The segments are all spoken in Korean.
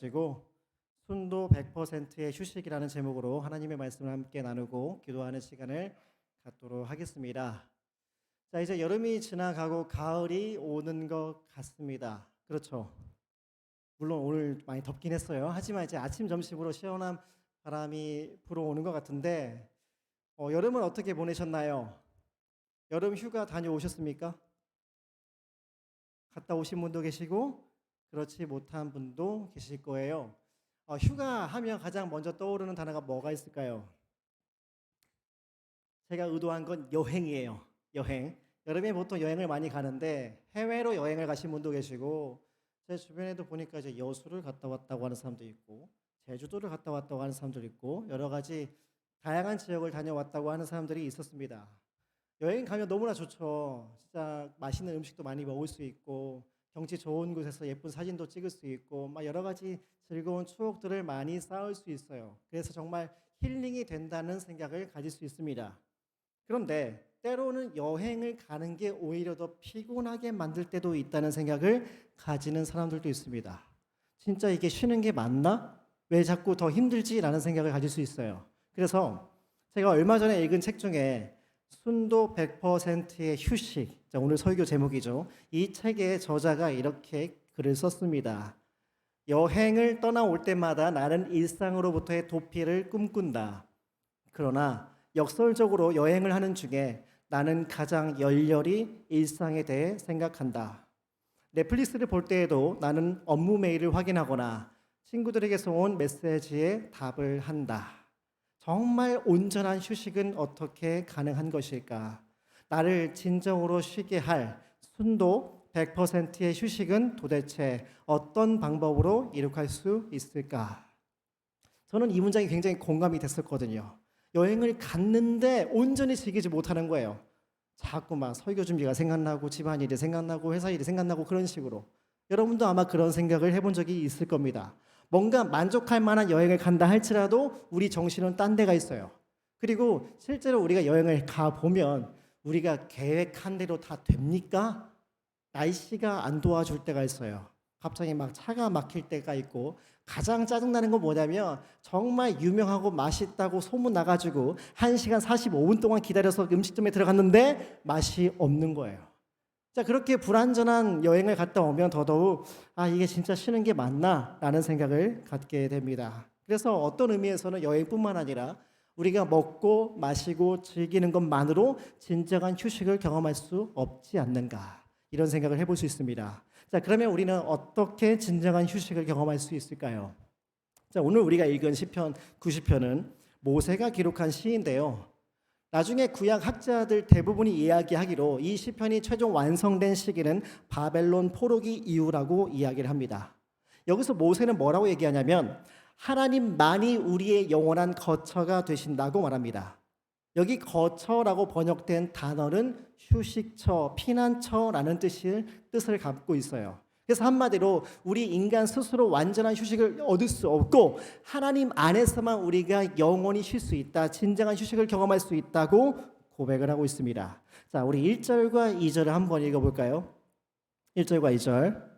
가지고 순도 100%의 휴식이라는 제목으로 하나님의 말씀을 함께 나누고 기도하는 시간을 갖도록 하겠습니다. 자, 이제 여름이 지나가고 가을이 오는 것 같습니다. 그렇죠. 물론 오늘 많이 덥긴 했어요. 하지만 이제 아침 점심으로 시원한 바람이 불어오는 것 같은데 여름은 어떻게 보내셨나요? 여름 휴가 다녀오셨습니까? 갔다 오신 분도 계시고 그렇지 못한 분도 계실 거예요. 휴가 하면 가장 먼저 떠오르는 단어가 뭐가 있을까요? 제가 의도한 건 여행이에요. 여행. 여름에 보통 여행을 많이 가는데 해외로 여행을 가신 분도 계시고 제 주변에도 보니까 이제 여수를 갔다 왔다고 하는 사람도 있고 제주도를 갔다 왔다고 하는 사람도 있고 여러 가지 다양한 지역을 다녀왔다고 하는 사람들이 있었습니다. 여행 가면 너무나 좋죠. 진짜 맛있는 음식도 많이 먹을 수 있고 경치 좋은 곳에서 예쁜 사진도 찍을 수 있고 막 여러 가지 즐거운 추억들을 많이 쌓을 수 있어요. 그래서 정말 힐링이 된다는 생각을 가질 수 있습니다. 그런데 때로는 여행을 가는 게 오히려 더 피곤하게 만들 때도 있다는 생각을 가지는 사람들도 있습니다. 진짜 이게 쉬는 게 맞나? 왜 자꾸 더 힘들지라는 생각을 가질 수 있어요. 그래서 제가 얼마 전에 읽은 책 중에 순도 100%의 휴식. 자, 오늘 설교 제목이죠. 이 책의 저자가 이렇게 글을 썼습니다. 여행을 떠나올 때마다 나는 일상으로부터의 도피를 꿈꾼다. 그러나 역설적으로 여행을 하는 중에 나는 가장 열렬히 일상에 대해 생각한다. 넷플릭스를 볼 때에도 나는 업무 메일을 확인하거나 친구들에게서 온 메시지에 답을 한다. 정말 온전한 휴식은 어떻게 가능한 것일까? 나를 진정으로 쉬게 할 순도 100%의 휴식은 도대체 어떤 방법으로 이룩할 수 있을까? 저는 이 문장이 굉장히 공감이 됐었거든요. 여행을 갔는데 온전히 즐기지 못하는 거예요. 자꾸만 설교 준비가 생각나고 집안일이 생각나고 회사 일이 생각나고 그런 식으로. 여러분도 아마 그런 생각을 해본 적이 있을 겁니다. 뭔가 만족할 만한 여행을 간다 할지라도 우리 정신은 딴 데가 있어요. 그리고 실제로 우리가 여행을 가보면 우리가 계획한 대로 다 됩니까? 날씨가 안 도와줄 때가 있어요. 갑자기 막 차가 막힐 때가 있고 가장 짜증나는 건 뭐냐면 정말 유명하고 맛있다고 소문 나가지고 1시간 45분 동안 기다려서 음식점에 들어갔는데 맛이 없는 거예요. 자, 그렇게 불완전한 여행을 갔다 오면 더더욱 이게 진짜 쉬는 게 맞나? 라는 생각을 갖게 됩니다. 그래서 어떤 의미에서는 여행뿐만 아니라 우리가 먹고 마시고 즐기는 것만으로 진정한 휴식을 경험할 수 없지 않는가? 이런 생각을 해볼 수 있습니다. 자, 그러면 우리는 어떻게 진정한 휴식을 경험할 수 있을까요? 자, 오늘 우리가 읽은 시편 90편은 모세가 기록한 시인데요. 나중에 구약 학자들 대부분이 이야기하기로 이 시편이 최종 완성된 시기는 바벨론 포로기 이후라고 이야기를 합니다. 여기서 모세는 뭐라고 얘기하냐면 하나님만이 우리의 영원한 거처가 되신다고 말합니다. 여기 거처라고 번역된 단어는 휴식처, 피난처라는 뜻을 갖고 있어요. 그래서 한마디로 우리 인간 스스로 완전한 휴식을 얻을 수 없고 하나님 안에서만 우리가 영원히 쉴 수 있다. 진정한 휴식을 경험할 수 있다고 고백을 하고 있습니다. 자, 우리 1절과 2절을 한번 읽어볼까요? 1절과 2절.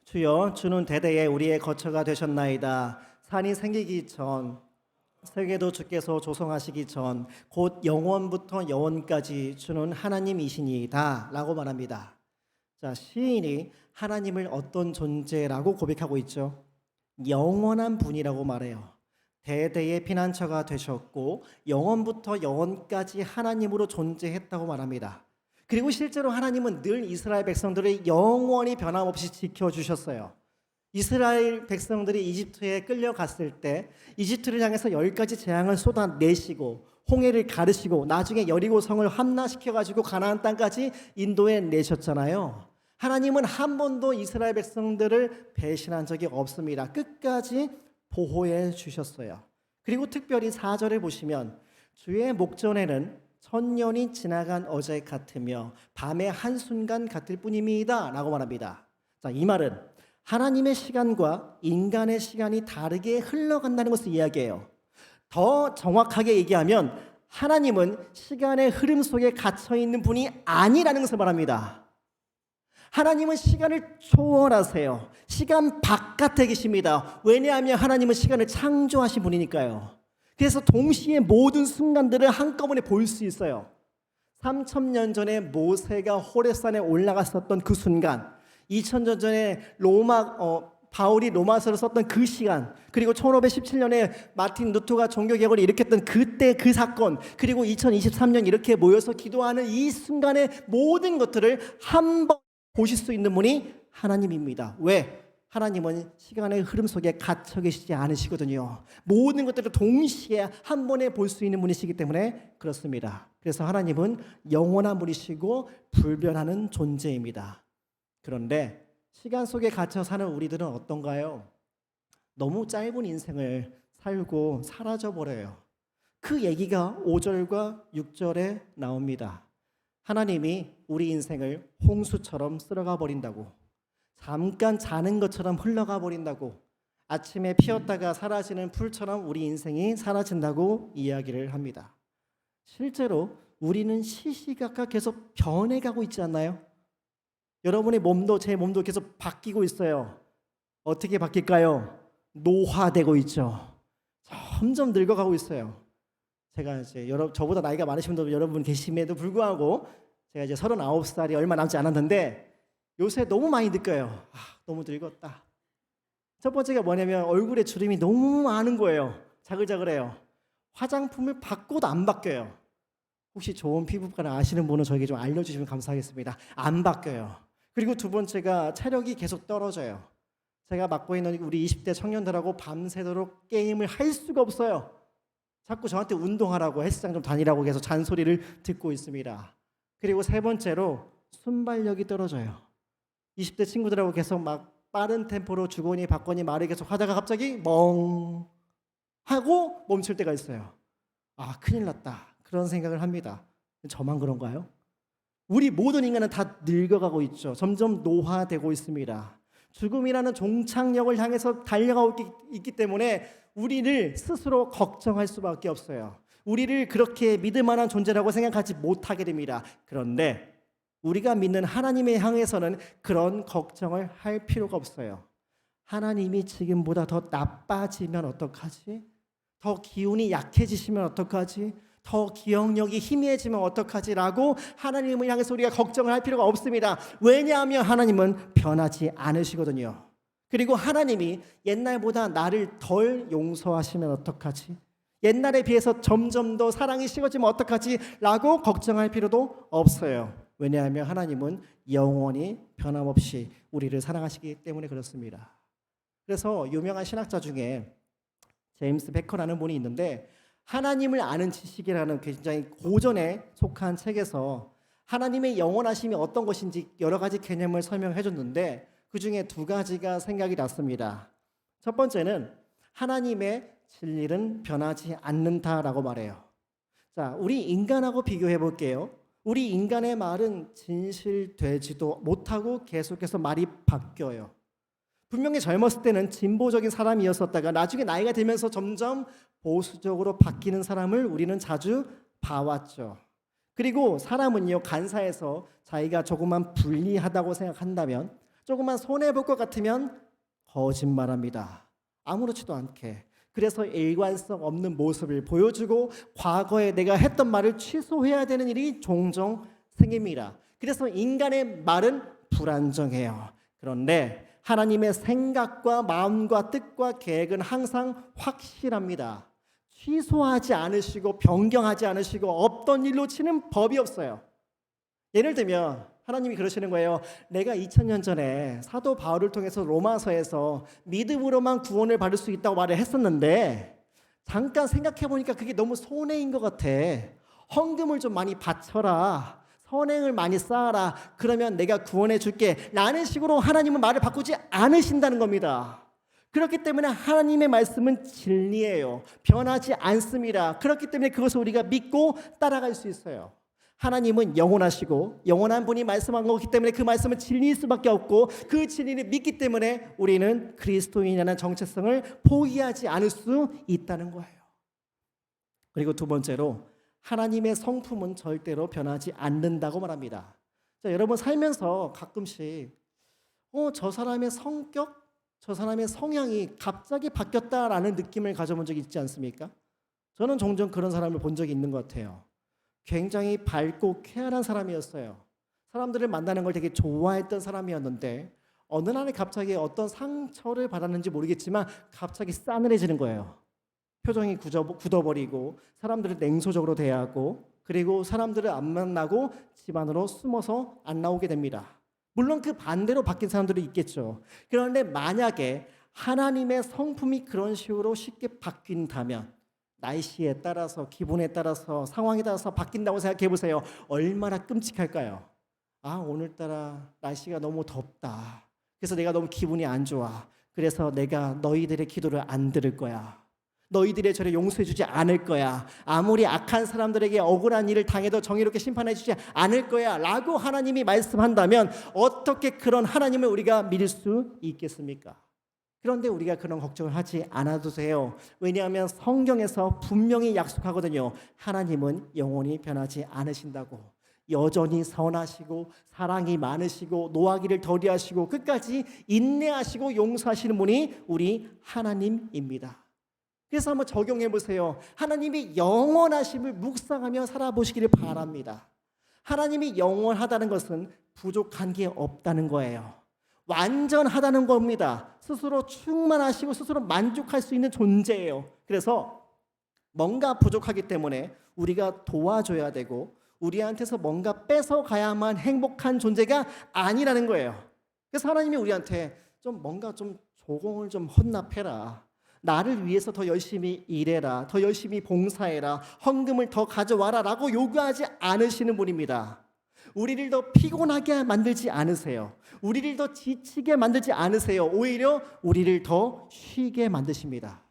주여, 주는 대대에 우리의 거처가 되셨나이다. 산이 생기기 전, 세계도 주께서 조성하시기 전, 곧 영원부터 영원까지 주는 하나님이시니이다 라고 말합니다. 자, 시인이 하나님을 어떤 존재라고 고백하고 있죠? 영원한 분이라고 말해요. 대대의 피난처가 되셨고 영원부터 영원까지 하나님으로 존재했다고 말합니다. 그리고 실제로 하나님은 늘 이스라엘 백성들을 영원히 변함없이 지켜주셨어요. 이스라엘 백성들이 이집트에 끌려갔을 때 이집트를 향해서 10가지 재앙을 쏟아내시고 홍해를 가르시고 나중에 여리고 성을 함락시켜가지고 가나안 땅까지 인도해 내셨잖아요. 하나님은 한 번도 이스라엘 백성들을 배신한 적이 없습니다. 끝까지 보호해 주셨어요. 그리고 특별히 4절을 보시면 주의 목전에는 천년이 지나간 어제 같으며 밤의 한순간 같을 뿐입니다 라고 말합니다. 자, 이 말은 하나님의 시간과 인간의 시간이 다르게 흘러간다는 것을 이야기해요. 더 정확하게 얘기하면 하나님은 시간의 흐름 속에 갇혀 있는 분이 아니라는 것을 말합니다. 하나님은 시간을 초월하세요. 시간 바깥에 계십니다. 왜냐하면 하나님은 시간을 창조하신 분이니까요. 그래서 동시에 모든 순간들을 한꺼번에 볼 수 있어요. 3000년 전에 모세가 호렙산에 올라갔었던 그 순간, 2000년 전에 바울이 로마서를 썼던 그 시간, 그리고 1517년에 마틴 루터가 종교개혁을 일으켰던 그때 그 사건, 그리고 2023년 이렇게 모여서 기도하는 이 순간의 모든 것들을 한 번 보실 수 있는 분이 하나님입니다. 왜? 하나님은 시간의 흐름 속에 갇혀 계시지 않으시거든요. 모든 것들을 동시에 한 번에 볼 수 있는 분이시기 때문에 그렇습니다. 그래서 하나님은 영원한 분이시고 불변하는 존재입니다. 그런데 시간 속에 갇혀 사는 우리들은 어떤가요? 너무 짧은 인생을 살고 사라져버려요. 그 얘기가 5절과 6절에 나옵니다. 하나님이 우리 인생을 홍수처럼 쓸어가 버린다고, 잠깐 자는 것처럼 흘러가 버린다고, 아침에 피었다가 사라지는 풀처럼 우리 인생이 사라진다고 이야기를 합니다. 실제로 우리는 시시각각 계속 변해가고 있지 않나요? 여러분의 몸도 제 몸도 계속 바뀌고 있어요. 어떻게 바뀔까요? 노화되고 있죠. 점점 늙어가고 있어요. 제가 이제 저보다 나이가 많으신 분도 여러분 계심에도 불구하고 제가 이제 39살이 얼마 남지 않았는데 요새 너무 많이 느껴요. 너무 늙었다. 첫 번째가 뭐냐면 얼굴에 주름이 너무 많은 거예요. 자글자글해요. 화장품을 바꿔도 안 바뀌어요. 혹시 좋은 피부과를 아시는 분은 저에게 좀 알려주시면 감사하겠습니다. 안 바뀌어요. 그리고 두 번째가 체력이 계속 떨어져요. 제가 맡고 있는 우리 20대 청년들하고 밤새도록 게임을 할 수가 없어요. 자꾸 저한테 운동하라고 헬스장 좀 다니라고 계속 잔소리를 듣고 있습니다. 그리고 세 번째로 순발력이 떨어져요. 20대 친구들하고 계속 막 빠른 템포로 주거니 받거니 말을 계속 하다가 갑자기 멍 하고 멈출 때가 있어요. 큰일 났다. 그런 생각을 합니다. 저만 그런가요? 우리 모든 인간은 다 늙어가고 있죠. 점점 노화되고 있습니다. 죽음이라는 종착역을 향해서 달려가고 있기 때문에 우리를 스스로 걱정할 수밖에 없어요. 우리를 그렇게 믿을 만한 존재라고 생각하지 못하게 됩니다. 그런데 우리가 믿는 하나님에 향해서는 그런 걱정을 할 필요가 없어요. 하나님이 지금보다 더 나빠지면 어떡하지? 더 기운이 약해지시면 어떡하지? 더 기억력이 희미해지면 어떡하지? 라고 하나님을 향해서 우리가 걱정을 할 필요가 없습니다. 왜냐하면 하나님은 변하지 않으시거든요. 그리고 하나님이 옛날보다 나를 덜 용서하시면 어떡하지? 옛날에 비해서 점점 더 사랑이 식어지면 어떡하지? 라고 걱정할 필요도 없어요. 왜냐하면 하나님은 영원히 변함없이 우리를 사랑하시기 때문에 그렇습니다. 그래서 유명한 신학자 중에 제임스 베커라는 분이 있는데 하나님을 아는 지식이라는 굉장히 고전에 속한 책에서 하나님의 영원하심이 어떤 것인지 여러 가지 개념을 설명해 줬는데 그 중에 두 가지가 생각이 났습니다. 첫 번째는 하나님의 진리는 변하지 않는다라고 말해요. 자, 우리 인간하고 비교해 볼게요. 우리 인간의 말은 진실되지도 못하고 계속해서 말이 바뀌어요. 분명히 젊었을 때는 진보적인 사람이었었다가 나중에 나이가 들면서 점점 보수적으로 바뀌는 사람을 우리는 자주 봐왔죠. 그리고 사람은요, 간사해서 자기가 조금만 불리하다고 생각한다면, 조금만 손해볼 것 같으면 거짓말합니다. 아무렇지도 않게. 그래서 일관성 없는 모습을 보여주고 과거에 내가 했던 말을 취소해야 되는 일이 종종 생깁니다. 그래서 인간의 말은 불안정해요. 그런데 하나님의 생각과 마음과 뜻과 계획은 항상 확실합니다. 취소하지 않으시고 변경하지 않으시고 없던 일로 치는 법이 없어요. 예를 들면 하나님이 그러시는 거예요. 내가 2000년 전에 사도 바울을 통해서 로마서에서 믿음으로만 구원을 받을 수 있다고 말을 했었는데 잠깐 생각해 보니까 그게 너무 손해인 것 같아. 헌금을 좀 많이 바쳐라. 선행을 많이 쌓아라. 그러면 내가 구원해 줄게. 라는 식으로 하나님은 말을 바꾸지 않으신다는 겁니다. 그렇기 때문에 하나님의 말씀은 진리예요. 변하지 않습니다. 그렇기 때문에 그것을 우리가 믿고 따라갈 수 있어요. 하나님은 영원하시고 영원한 분이 말씀한 거기 때문에 그 말씀은 진리일 수밖에 없고 그 진리를 믿기 때문에 우리는 그리스도인이라는 정체성을 포기하지 않을 수 있다는 거예요. 그리고 두 번째로 하나님의 성품은 절대로 변하지 않는다고 말합니다. 자, 여러분 살면서 가끔씩 저 사람의 성격, 저 사람의 성향이 갑자기 바뀌었다라는 느낌을 가져본 적이 있지 않습니까? 저는 종종 그런 사람을 본 적이 있는 것 같아요. 굉장히 밝고 쾌활한 사람이었어요. 사람들을 만나는 걸 되게 좋아했던 사람이었는데 어느 날에 갑자기 어떤 상처를 받았는지 모르겠지만 갑자기 싸늘해지는 거예요. 표정이 굳어버리고 사람들을 냉소적으로 대하고 그리고 사람들을 안 만나고 집 안으로 숨어서 안 나오게 됩니다. 물론 그 반대로 바뀐 사람들이 있겠죠. 그런데 만약에 하나님의 성품이 그런 식으로 쉽게 바뀐다면 날씨에 따라서 기분에 따라서 상황에 따라서 바뀐다고 생각해 보세요. 얼마나 끔찍할까요? 오늘따라 날씨가 너무 덥다. 그래서 내가 너무 기분이 안 좋아. 그래서 내가 너희들의 기도를 안 들을 거야. 너희들의 죄를 용서해 주지 않을 거야. 아무리 악한 사람들에게 억울한 일을 당해도 정의롭게 심판해 주지 않을 거야 라고 하나님이 말씀한다면 어떻게 그런 하나님을 우리가 믿을 수 있겠습니까? 그런데 우리가 그런 걱정을 하지 않아도 돼요. 왜냐하면 성경에서 분명히 약속하거든요. 하나님은 영원히 변하지 않으신다고. 여전히 선하시고 사랑이 많으시고 노하기를 더디하시고 끝까지 인내하시고 용서하시는 분이 우리 하나님입니다. 그래서 한번 적용해 보세요. 하나님이 영원하심을 묵상하며 살아보시기를 바랍니다. 하나님이 영원하다는 것은 부족한 게 없다는 거예요. 완전하다는 겁니다. 스스로 충만하시고 스스로 만족할 수 있는 존재예요. 그래서 뭔가 부족하기 때문에 우리가 도와줘야 되고 우리한테서 뭔가 뺏어가야만 행복한 존재가 아니라는 거예요. 그래서 하나님이 우리한테 좀 뭔가 좀 조공을 좀 헌납해라. 나를 위해서 더 열심히 일해라. 더 열심히 봉사해라. 헌금을 더 가져와라 라고 요구하지 않으시는 분입니다. 우리를 더 피곤하게 만들지 않으세요. 우리를 더 지치게 만들지 않으세요. 오히려 우리를 더 쉬게 만드십니다.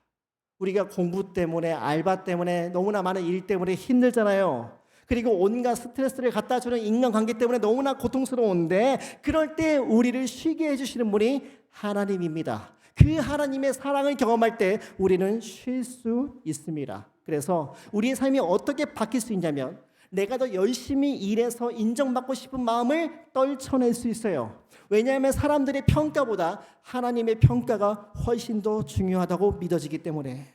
우리가 공부 때문에 알바 때문에 너무나 많은 일 때문에 힘들잖아요. 그리고 온갖 스트레스를 갖다 주는 인간관계 때문에 너무나 고통스러운데 그럴 때 우리를 쉬게 해주시는 분이 하나님입니다. 그 하나님의 사랑을 경험할 때 우리는 쉴 수 있습니다. 그래서 우리의 삶이 어떻게 바뀔 수 있냐면 내가 더 열심히 일해서 인정받고 싶은 마음을 떨쳐낼 수 있어요. 왜냐하면 사람들의 평가보다 하나님의 평가가 훨씬 더 중요하다고 믿어지기 때문에.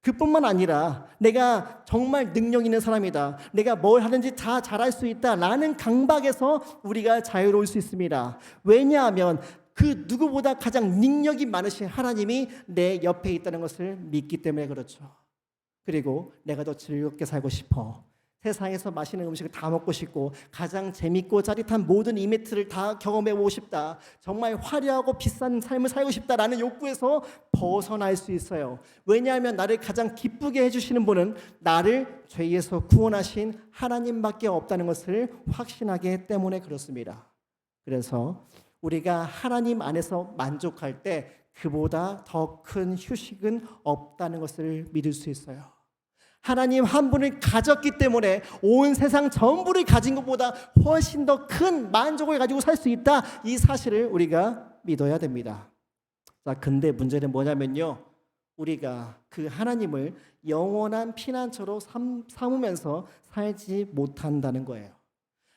그뿐만 아니라 내가 정말 능력 있는 사람이다. 내가 뭘 하든지 다 잘할 수 있다. 라는 강박에서 우리가 자유로울 수 있습니다. 왜냐하면 그 누구보다 가장 능력이 많으신 하나님이 내 옆에 있다는 것을 믿기 때문에 그렇죠. 그리고 내가 더 즐겁게 살고 싶어. 세상에서 맛있는 음식을 다 먹고 싶고 가장 재밌고 짜릿한 모든 이벤트를 다 경험해보고 싶다. 정말 화려하고 비싼 삶을 살고 싶다라는 욕구에서 벗어날 수 있어요. 왜냐하면 나를 가장 기쁘게 해주시는 분은 나를 죄에서 구원하신 하나님밖에 없다는 것을 확신하기 때문에 그렇습니다. 그래서 우리가 하나님 안에서 만족할 때 그보다 더 큰 휴식은 없다는 것을 믿을 수 있어요. 하나님 한 분을 가졌기 때문에 온 세상 전부를 가진 것보다 훨씬 더 큰 만족을 가지고 살 수 있다. 이 사실을 우리가 믿어야 됩니다. 자, 근데 문제는 뭐냐면요. 우리가 그 하나님을 영원한 피난처로 삼으면서 살지 못한다는 거예요.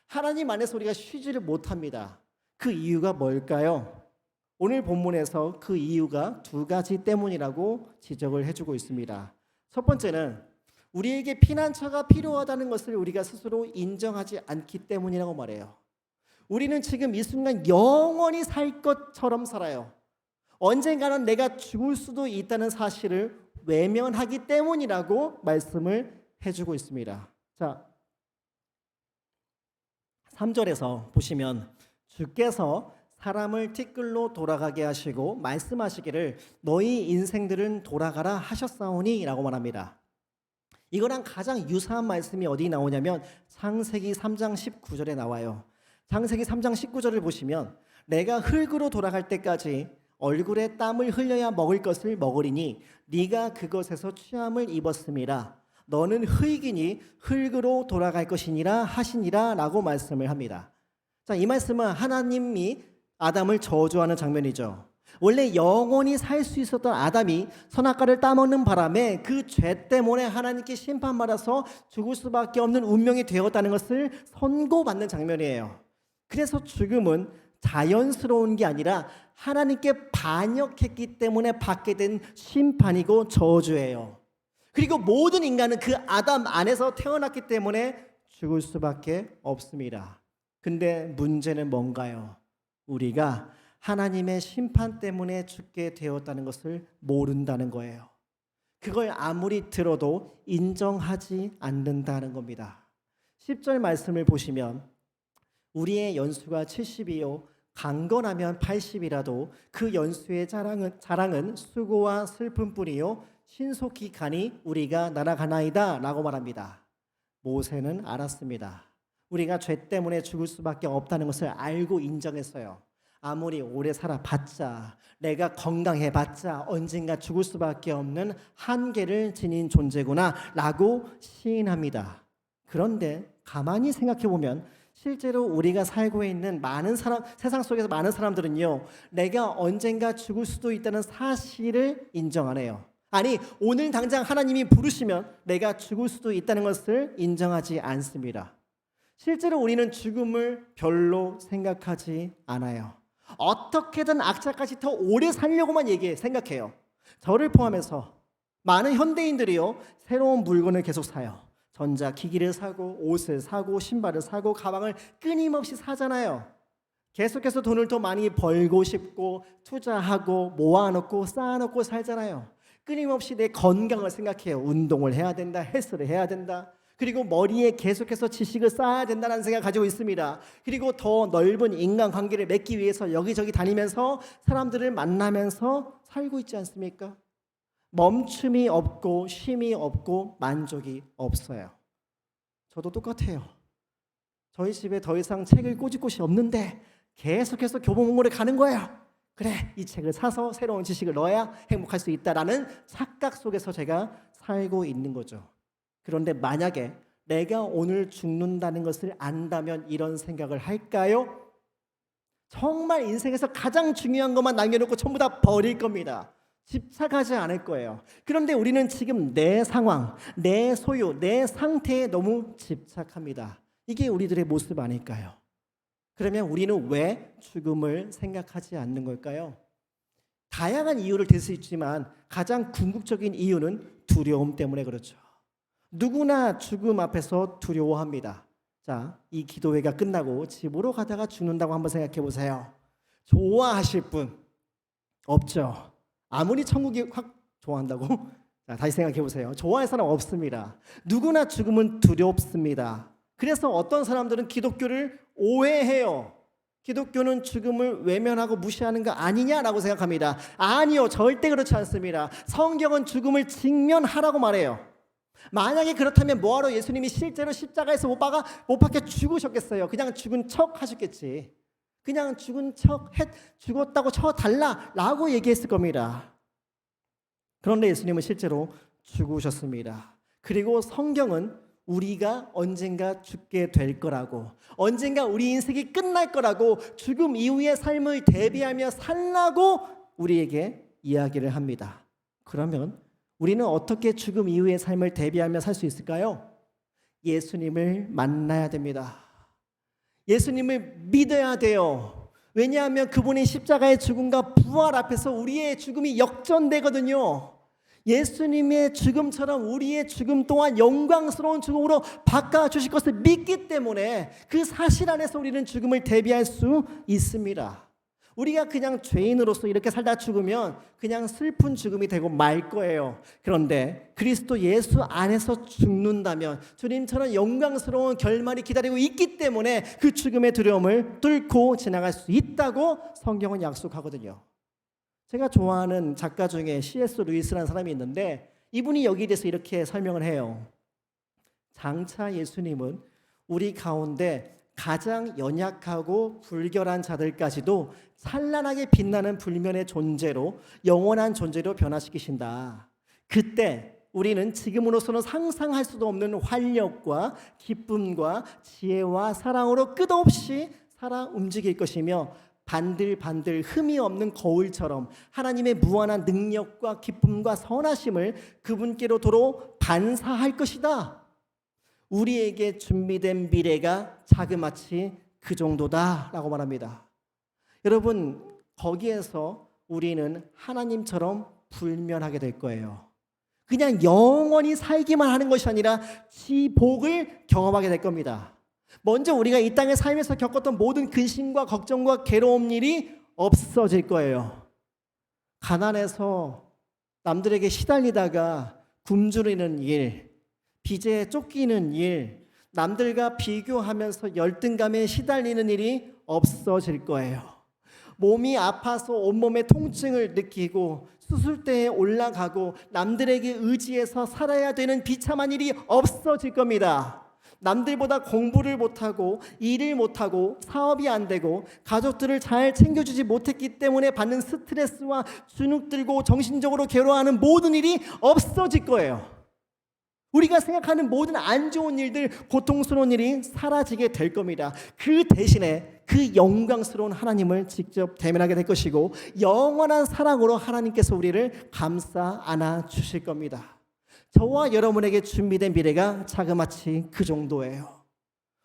하나님 안에서 우리가 쉬지를 못합니다. 그 이유가 뭘까요? 오늘 본문에서 그 이유가 두 가지 때문이라고 지적을 해주고 있습니다. 첫 번째는 우리에게 피난처가 필요하다는 것을 우리가 스스로 인정하지 않기 때문이라고 말해요. 우리는 지금 이 순간 영원히 살 것처럼 살아요. 언젠가는 내가 죽을 수도 있다는 사실을 외면하기 때문이라고 말씀을 해주고 있습니다. 자, 3절에서 보시면 주께서 사람을 티끌로 돌아가게 하시고 말씀하시기를 너희 인생들은 돌아가라 하셨사오니 라고 말합니다. 이거랑 가장 유사한 말씀이 어디 나오냐면 창세기 3장 19절에 나와요. 창세기 3장 19절을 보시면 내가 흙으로 돌아갈 때까지 얼굴에 땀을 흘려야 먹을 것을 먹으리니 네가 그것에서 취함을 입었음이라 너는 흙이니 흙으로 돌아갈 것이니라 하시니라 라고 말씀을 합니다. 자, 이 말씀은 하나님이 아담을 저주하는 장면이죠. 원래 영원히 살 수 있었던 아담이 선악과를 따먹는 바람에 그 죄 때문에 하나님께 심판받아서 죽을 수밖에 없는 운명이 되었다는 것을 선고받는 장면이에요. 그래서 죽음은 자연스러운 게 아니라 하나님께 반역했기 때문에 받게 된 심판이고 저주예요. 그리고 모든 인간은 그 아담 안에서 태어났기 때문에 죽을 수밖에 없습니다. 근데 문제는 뭔가요? 우리가 하나님의 심판 때문에 죽게 되었다는 것을 모른다는 거예요. 그걸 아무리 들어도 인정하지 않는다는 겁니다. 10절 말씀을 보시면 우리의 연수가 70이요 강건하면 80이라도 그 연수의 자랑은 수고와 슬픔뿐이요 신속히 가니 우리가 날아가나이다 라고 말합니다. 모세는 알았습니다. 우리가 죄 때문에 죽을 수밖에 없다는 것을 알고 인정했어요. 아무리 오래 살아봤자, 내가 건강해봤자 언젠가 죽을 수밖에 없는 한계를 지닌 존재구나 라고 시인합니다. 그런데 가만히 생각해보면 실제로 우리가 살고 있는 세상 속에서 많은 사람들은요, 내가 언젠가 죽을 수도 있다는 사실을 인정 안 해요. 아니, 오늘 당장 하나님이 부르시면 내가 죽을 수도 있다는 것을 인정하지 않습니다. 실제로 우리는 죽음을 별로 생각하지 않아요. 어떻게든 악자까지 더 오래 살려고만 생각해요. 저를 포함해서 많은 현대인들이요, 새로운 물건을 계속 사요. 전자기기를 사고 옷을 사고 신발을 사고 가방을 끊임없이 사잖아요. 계속해서 돈을 더 많이 벌고 싶고 투자하고 모아놓고 쌓아놓고 살잖아요. 끊임없이 내 건강을 생각해요. 운동을 해야 된다, 헬스를 해야 된다. 그리고 머리에 계속해서 지식을 쌓아야 된다는 생각을 가지고 있습니다. 그리고 더 넓은 인간관계를 맺기 위해서 여기저기 다니면서 사람들을 만나면서 살고 있지 않습니까? 멈춤이 없고 쉼이 없고 만족이 없어요. 저도 똑같아요. 저희 집에 더 이상 책을 꽂을 곳이 없는데 계속해서 교보문고를 가는 거예요. 그래, 이 책을 사서 새로운 지식을 넣어야 행복할 수 있다라는 착각 속에서 제가 살고 있는 거죠. 그런데 만약에 내가 오늘 죽는다는 것을 안다면 이런 생각을 할까요? 정말 인생에서 가장 중요한 것만 남겨놓고 전부 다 버릴 겁니다. 집착하지 않을 거예요. 그런데 우리는 지금 내 상황, 내 소유, 내 상태에 너무 집착합니다. 이게 우리들의 모습 아닐까요? 그러면 우리는 왜 죽음을 생각하지 않는 걸까요? 다양한 이유를 들 수 있지만 가장 궁극적인 이유는 두려움 때문에 그렇죠. 누구나 죽음 앞에서 두려워합니다. 자, 이 기도회가 끝나고 집으로 가다가 죽는다고 한번 생각해 보세요. 좋아하실 분 없죠? 아무리 천국이 확 좋아한다고? 자, 다시 생각해 보세요. 좋아할 사람 없습니다. 누구나 죽음은 두렵습니다. 그래서 어떤 사람들은 기독교를 오해해요. 기독교는 죽음을 외면하고 무시하는 거 아니냐라고 생각합니다. 아니요, 절대 그렇지 않습니다. 성경은 죽음을 직면하라고 말해요. 만약에 그렇다면 뭐하러 예수님이 실제로 십자가에서 못 박혀 죽으셨겠어요? 그냥 죽은 척 하셨겠지. 그냥 죽은 척 죽었다고 쳐달라라고 얘기했을 겁니다. 그런데 예수님은 실제로 죽으셨습니다. 그리고 성경은 우리가 언젠가 죽게 될 거라고, 언젠가 우리 인생이 끝날 거라고, 죽음 이후의 삶을 대비하며 살라고 우리에게 이야기를 합니다. 그러면 우리는 어떻게 죽음 이후의 삶을 대비하며 살 수 있을까요? 예수님을 만나야 됩니다. 예수님을 믿어야 돼요. 왜냐하면 그분의 십자가의 죽음과 부활 앞에서 우리의 죽음이 역전되거든요. 예수님의 죽음처럼 우리의 죽음 또한 영광스러운 죽음으로 바꿔주실 것을 믿기 때문에 그 사실 안에서 우리는 죽음을 대비할 수 있습니다. 우리가 그냥 죄인으로서 이렇게 살다 죽으면 그냥 슬픈 죽음이 되고 말 거예요. 그런데 그리스도 예수 안에서 죽는다면 주님처럼 영광스러운 결말이 기다리고 있기 때문에 그 죽음의 두려움을 뚫고 지나갈 수 있다고 성경은 약속하거든요. 제가 좋아하는 작가 중에 C.S. 루이스라는 사람이 있는데 이분이 여기에 대해서 이렇게 설명을 해요. 장차 예수님은 우리 가운데 가장 연약하고 불결한 자들까지도 찬란하게 빛나는 불면의 존재로, 영원한 존재로 변화시키신다. 그때 우리는 지금으로서는 상상할 수도 없는 활력과 기쁨과 지혜와 사랑으로 끝없이 살아 움직일 것이며 반들반들 흠이 없는 거울처럼 하나님의 무한한 능력과 기쁨과 선하심을 그분께로 도로 반사할 것이다. 우리에게 준비된 미래가 자그마치 그 정도다라고 말합니다. 여러분, 거기에서 우리는 하나님처럼 불면하게 될 거예요. 그냥 영원히 살기만 하는 것이 아니라 지복을 경험하게 될 겁니다. 먼저 우리가 이 땅에 살면서 겪었던 모든 근심과 걱정과 괴로운 일이 없어질 거예요. 가난해서 남들에게 시달리다가 굶주리는 일, 빚에 쫓기는 일, 남들과 비교하면서 열등감에 시달리는 일이 없어질 거예요. 몸이 아파서 온몸에 통증을 느끼고 수술대에 올라가고 남들에게 의지해서 살아야 되는 비참한 일이 없어질 겁니다. 남들보다 공부를 못하고 일을 못하고 사업이 안 되고 가족들을 잘 챙겨주지 못했기 때문에 받는 스트레스와 주눅 들고 정신적으로 괴로워하는 모든 일이 없어질 거예요. 우리가 생각하는 모든 안 좋은 일들, 고통스러운 일이 사라지게 될 겁니다. 그 대신에 그 영광스러운 하나님을 직접 대면하게 될 것이고 영원한 사랑으로 하나님께서 우리를 감싸 안아 주실 겁니다. 저와 여러분에게 준비된 미래가 자그마치 그 정도예요.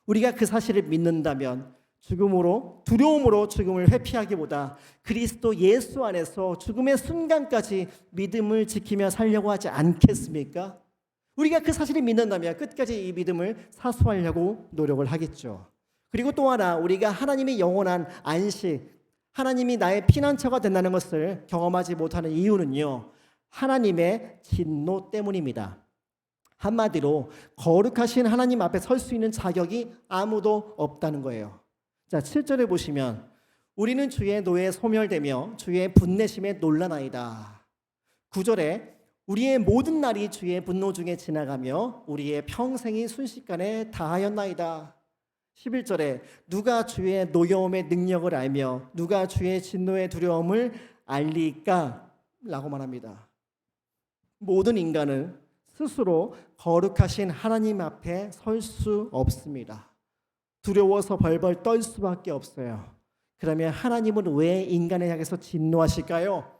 우리가 그 사실을 믿는다면 죽음으로, 두려움으로 죽음을 회피하기보다 그리스도 예수 안에서 죽음의 순간까지 믿음을 지키며 살려고 하지 않겠습니까? 우리가 그 사실을 믿는다면 끝까지 이 믿음을 사수하려고 노력을 하겠죠. 그리고 또 하나, 우리가 하나님의 영원한 안식, 하나님이 나의 피난처가 된다는 것을 경험하지 못하는 이유는요, 하나님의 진노 때문입니다. 한마디로 거룩하신 하나님 앞에 설 수 있는 자격이 아무도 없다는 거예요. 자, 7절에 보시면 우리는 주의 노에 소멸되며 주의 분내심에 놀라나이다. 9절에 우리의 모든 날이 주의 분노 중에 지나가며 우리의 평생이 순식간에 다하였나이다. 11절에 누가 주의 노여움의 능력을 알며 누가 주의 진노의 두려움을 알리까? 라고 말합니다. 모든 인간은 스스로 거룩하신 하나님 앞에 설 수 없습니다. 두려워서 벌벌 떨 수밖에 없어요. 그러면 하나님은 왜 인간을 향해서 진노하실까요?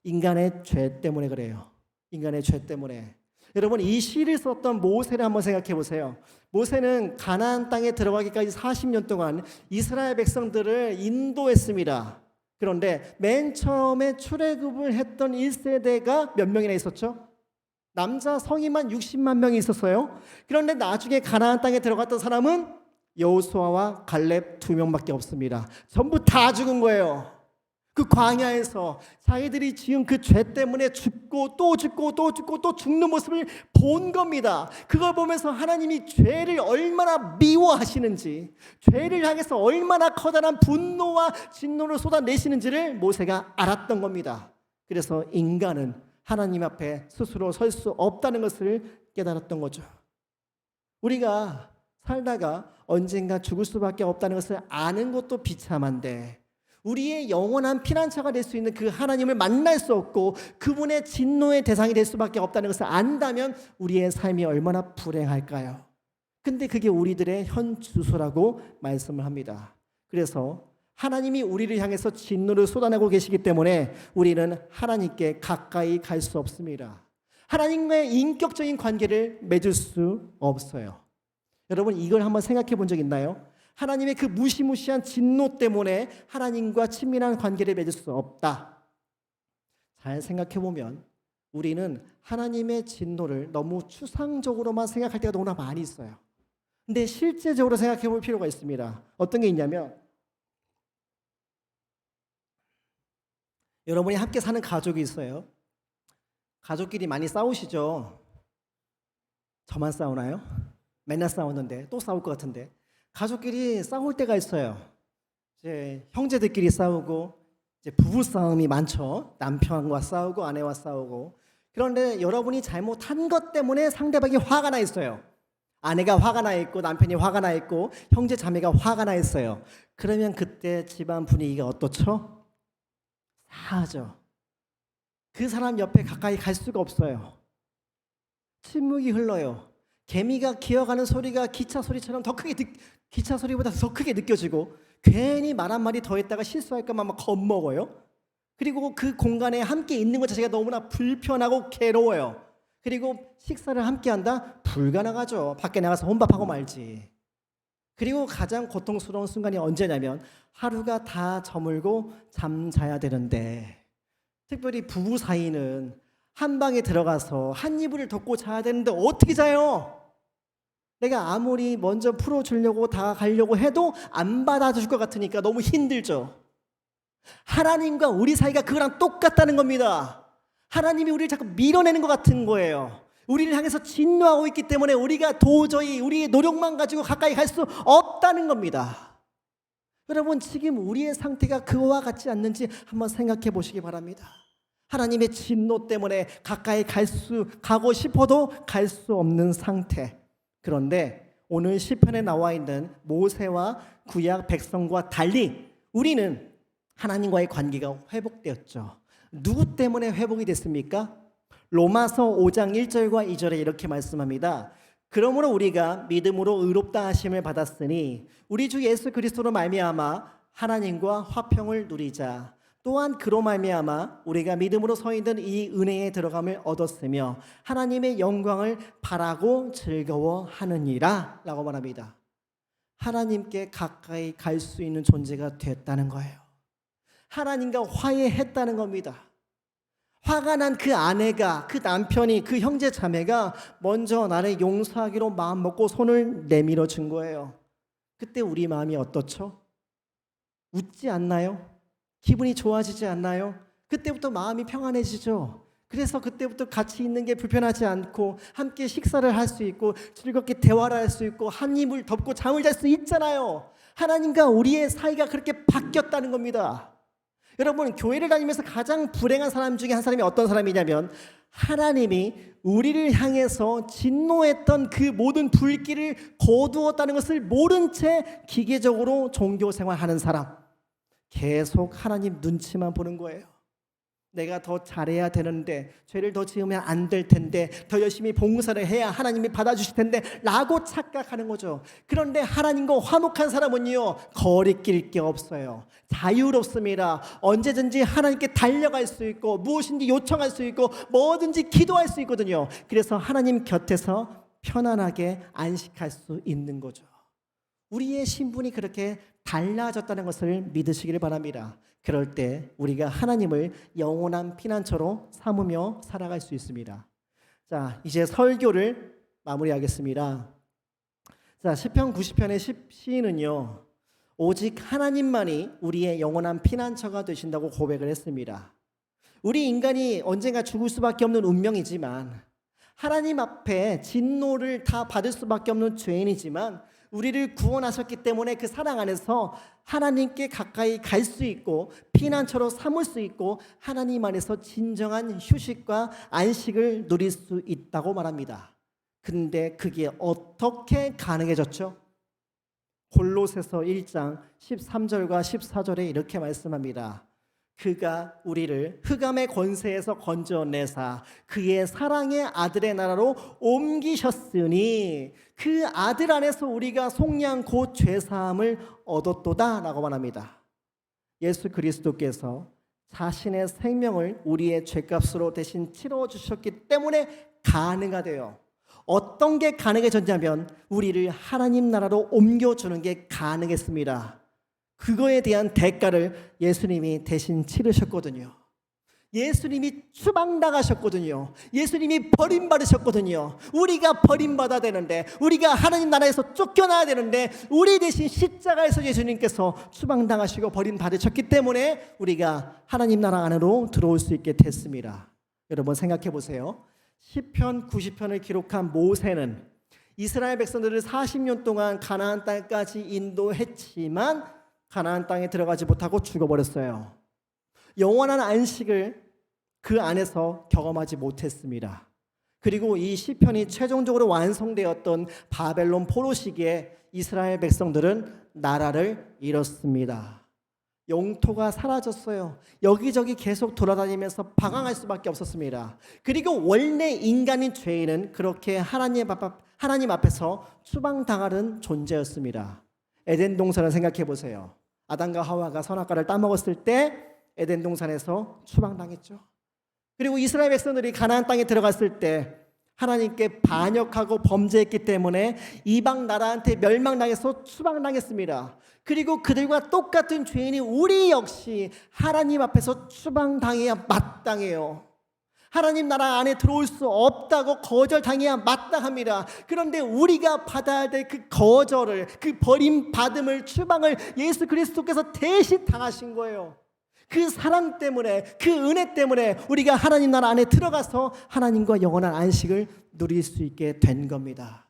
인간의 죄 때문에 그래요. 인간의 죄 때문에. 여러분, 이 시를 썼던 모세를 한번 생각해 보세요. 모세는 가나안 땅에 들어가기까지 40년 동안 이스라엘 백성들을 인도했습니다. 그런데 맨 처음에 출애굽을 했던 1세대가 몇 명이나 있었죠? 남자 성인만 60만 명이 있었어요. 그런데 나중에 가나안 땅에 들어갔던 사람은 여호수아와 갈렙 2명밖에 없습니다. 전부 다 죽은 거예요. 그 광야에서 자기들이 지은 그 죄 때문에 죽고 또 죽고 또 죽고 또 죽는 모습을 본 겁니다. 그걸 보면서 하나님이 죄를 얼마나 미워하시는지, 죄를 향해서 얼마나 커다란 분노와 진노를 쏟아내시는지를 모세가 알았던 겁니다. 그래서 인간은 하나님 앞에 스스로 설 수 없다는 것을 깨달았던 거죠. 우리가 살다가 언젠가 죽을 수밖에 없다는 것을 아는 것도 비참한데 우리의 영원한 피난처가 될 수 있는 그 하나님을 만날 수 없고 그분의 진노의 대상이 될 수밖에 없다는 것을 안다면 우리의 삶이 얼마나 불행할까요? 근데 그게 우리들의 현 주소라고 말씀을 합니다. 그래서 하나님이 우리를 향해서 진노를 쏟아내고 계시기 때문에 우리는 하나님께 가까이 갈 수 없습니다. 하나님과의 인격적인 관계를 맺을 수 없어요. 여러분, 이걸 한번 생각해 본 적 있나요? 하나님의 그 무시무시한 진노 때문에 하나님과 친밀한 관계를 맺을 수 없다. 잘 생각해 보면 우리는 하나님의 진노를 너무 추상적으로만 생각할 때가 너무나 많이 있어요. 근데 실제적으로 생각해 볼 필요가 있습니다. 어떤 게 있냐면 여러분이 함께 사는 가족이 있어요. 가족끼리 많이 싸우시죠? 저만 싸우나요? 맨날 싸우는데 또 싸울 것 같은데. 가족끼리 싸울 때가 있어요. 이제 형제들끼리 싸우고 이제 부부 싸움이 많죠. 남편과 싸우고 아내와 싸우고. 그런데 여러분이 잘못한 것 때문에 상대방이 화가 나 있어요. 아내가 화가 나 있고 남편이 화가 나 있고 형제 자매가 화가 나 있어요. 그러면 그때 집안 분위기가 어떻죠? 싸하죠. 그 사람 옆에 가까이 갈 수가 없어요. 침묵이 흘러요. 개미가 기어가는 소리가 기차 소리처럼 기차 소리보다 더 크게 느껴지고 괜히 말 한마디 더 했다가 실수할까 막 겁먹어요. 그리고 그 공간에 함께 있는 것 자체가 너무나 불편하고 괴로워요. 그리고 식사를 함께 한다? 불가능하죠. 밖에 나가서 혼밥하고 말지. 그리고 가장 고통스러운 순간이 언제냐면 하루가 다 저물고 잠자야 되는데, 특별히 부부 사이는 한 방에 들어가서 한 이불을 덮고 자야 되는데 어떻게 자요? 내가 아무리 먼저 풀어주려고 다가가려고 해도 안 받아줄 것 같으니까 너무 힘들죠. 하나님과 우리 사이가 그거랑 똑같다는 겁니다. 하나님이 우리를 자꾸 밀어내는 것 같은 거예요. 우리를 향해서 진노하고 있기 때문에 우리가 도저히 우리의 노력만 가지고 가까이 갈 수 없다는 겁니다. 여러분, 지금 우리의 상태가 그와 같지 않는지 한번 생각해 보시기 바랍니다. 하나님의 진노 때문에 가까이 가고 싶어도 갈 수 없는 상태. 그런데 오늘 시편에 나와 있는 모세와 구약 백성과 달리 우리는 하나님과의 관계가 회복되었죠. 누구 때문에 회복이 됐습니까? 로마서 5장 1절과 2절에 이렇게 말씀합니다. 그러므로 우리가 믿음으로 의롭다 하심을 받았으니 우리 주 예수 그리스도로 말미암아 하나님과 화평을 누리자. 또한 그로 말미암아 우리가 믿음으로 서 있는 이 은혜에 들어감을 얻었으며 하나님의 영광을 바라고 즐거워하느니라 라고 말합니다. 하나님께 가까이 갈 수 있는 존재가 됐다는 거예요. 하나님과 화해했다는 겁니다. 화가 난 그 아내가, 그 남편이, 그 형제 자매가 먼저 나를 용서하기로 마음 먹고 손을 내밀어 준 거예요. 그때 우리 마음이 어떻죠? 웃지 않나요? 기분이 좋아지지 않나요? 그때부터 마음이 평안해지죠. 그래서 그때부터 같이 있는 게 불편하지 않고 함께 식사를 할 수 있고 즐겁게 대화를 할 수 있고 한 이불 덮고 잠을 잘 수 있잖아요. 하나님과 우리의 사이가 그렇게 바뀌었다는 겁니다. 여러분, 교회를 다니면서 가장 불행한 사람 중에 한 사람이 어떤 사람이냐면 하나님이 우리를 향해서 진노했던 그 모든 불길을 거두었다는 것을 모른 채 기계적으로 종교 생활하는 사람. 계속 하나님 눈치만 보는 거예요. 내가 더 잘해야 되는데, 죄를 더 지으면 안 될 텐데, 더 열심히 봉사를 해야 하나님이 받아주실 텐데 라고 착각하는 거죠. 그런데 하나님과 화목한 사람은요, 거리낄 게 없어요. 자유롭습니다. 언제든지 하나님께 달려갈 수 있고 무엇인지 요청할 수 있고 뭐든지 기도할 수 있거든요. 그래서 하나님 곁에서 편안하게 안식할 수 있는 거죠. 우리의 신분이 그렇게 달라졌다는 것을 믿으시기를 바랍니다. 그럴 때 우리가 하나님을 영원한 피난처로 삼으며 살아갈 수 있습니다. 자, 이제 설교를 마무리하겠습니다. 자, 시편 90편의 시인은요, 오직 하나님만이 우리의 영원한 피난처가 되신다고 고백을 했습니다. 우리 인간이 언젠가 죽을 수밖에 없는 운명이지만, 하나님 앞에 진노를 다 받을 수밖에 없는 죄인이지만 우리를 구원하셨기 때문에 그 사랑 안에서 하나님께 가까이 갈 수 있고 피난처로 삼을 수 있고 하나님 안에서 진정한 휴식과 안식을 누릴 수 있다고 말합니다. 근데 그게 어떻게 가능해졌죠? 골로새서 1장 13절과 14절에 이렇게 말씀합니다. 그가 우리를 흑암의 권세에서 건져내사 그의 사랑의 아들의 나라로 옮기셨으니 그 아들 안에서 우리가 속량 곧 죄사함을 얻었도다 라고 말합니다. 예수 그리스도께서 자신의 생명을 우리의 죄값으로 대신 치러주셨기 때문에 가능하대요. 어떤 게 가능해졌냐면 우리를 하나님 나라로 옮겨주는 게 가능했습니다. 그거에 대한 대가를 예수님이 대신 치르셨거든요. 예수님이 추방당하셨거든요. 예수님이 버림받으셨거든요. 우리가 버림받아야 되는데, 우리가 하나님 나라에서 쫓겨나야 되는데 우리 대신 십자가에서 예수님께서 추방당하시고 버림받으셨기 때문에 우리가 하나님 나라 안으로 들어올 수 있게 됐습니다. 여러분 생각해 보세요. 시편 90편을 기록한 모세는 이스라엘 백성들을 40년 동안 가나안 땅까지 인도했지만 가나안 땅에 들어가지 못하고 죽어버렸어요. 영원한 안식을 그 안에서 경험하지 못했습니다. 그리고 이 시편이 최종적으로 완성되었던 바벨론 포로 시기에 이스라엘 백성들은 나라를 잃었습니다. 영토가 사라졌어요. 여기저기 계속 돌아다니면서 방황할 수밖에 없었습니다. 그리고 원래 인간인 죄인은 그렇게 하나님 앞에서 추방당하는 존재였습니다. 에덴 동산을 생각해 보세요. 아담과 하와가 선악과를 따먹었을 때 에덴 동산에서 추방당했죠. 그리고 이스라엘 백성들이 가나안 땅에 들어갔을 때 하나님께 반역하고 범죄했기 때문에 이방 나라한테 멸망당해서 추방당했습니다. 그리고 그들과 똑같은 죄인이 우리 역시 하나님 앞에서 추방당해야 마땅해요. 하나님 나라 안에 들어올 수 없다고 거절당해야 마땅합니다. 그런데 우리가 받아야 될 그 거절을, 그 버림받음을, 추방을 예수 그리스도께서 대신 당하신 거예요. 그 사랑 때문에, 그 은혜 때문에 우리가 하나님 나라 안에 들어가서 하나님과 영원한 안식을 누릴 수 있게 된 겁니다.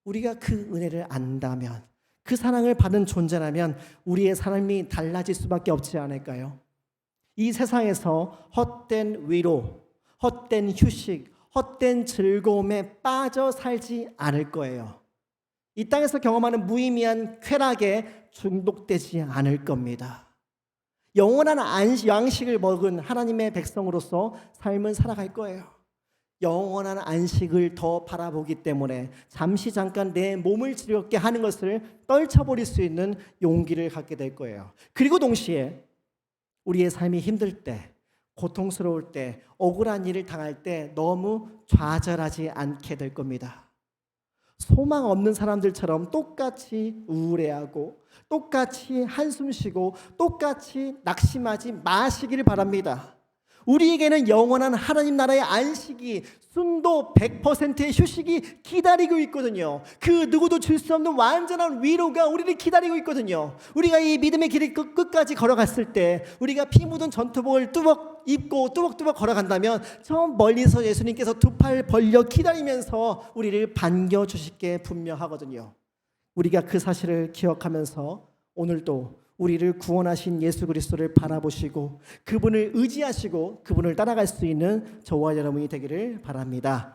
우리가 그 은혜를 안다면, 그 사랑을 받은 존재라면 우리의 삶이 달라질 수밖에 없지 않을까요? 이 세상에서 헛된 위로, 헛된 휴식, 헛된 즐거움에 빠져 살지 않을 거예요. 이 땅에서 경험하는 무의미한 쾌락에 중독되지 않을 겁니다. 영원한 양식을 먹은 하나님의 백성으로서 삶을 살아갈 거예요. 영원한 안식을 더 바라보기 때문에 잠시 잠깐 내 몸을 즐겁게 하는 것을 떨쳐버릴 수 있는 용기를 갖게 될 거예요. 그리고 동시에 우리의 삶이 힘들 때, 고통스러울 때, 억울한 일을 당할 때 너무 좌절하지 않게 될 겁니다. 소망 없는 사람들처럼 똑같이 우울해하고 똑같이 한숨 쉬고 똑같이 낙심하지 마시기를 바랍니다. 우리에게는 영원한 하나님 나라의 안식이, 순도 100%의 휴식이 기다리고 있거든요. 그 누구도 줄 수 없는 완전한 위로가 우리를 기다리고 있거든요. 우리가 이 믿음의 길을 끝까지 걸어갔을 때, 우리가 피 묻은 전투복을 뚜벅 입고 뚜벅뚜벅 걸어간다면 저 멀리서 예수님께서 두 팔 벌려 기다리면서 우리를 반겨주실 게 분명하거든요. 우리가 그 사실을 기억하면서 오늘도 우리를 구원하신 예수 그리스도를 바라보시고 그분을 의지하시고 그분을 따라갈 수 있는 저와 여러분이 되기를 바랍니다.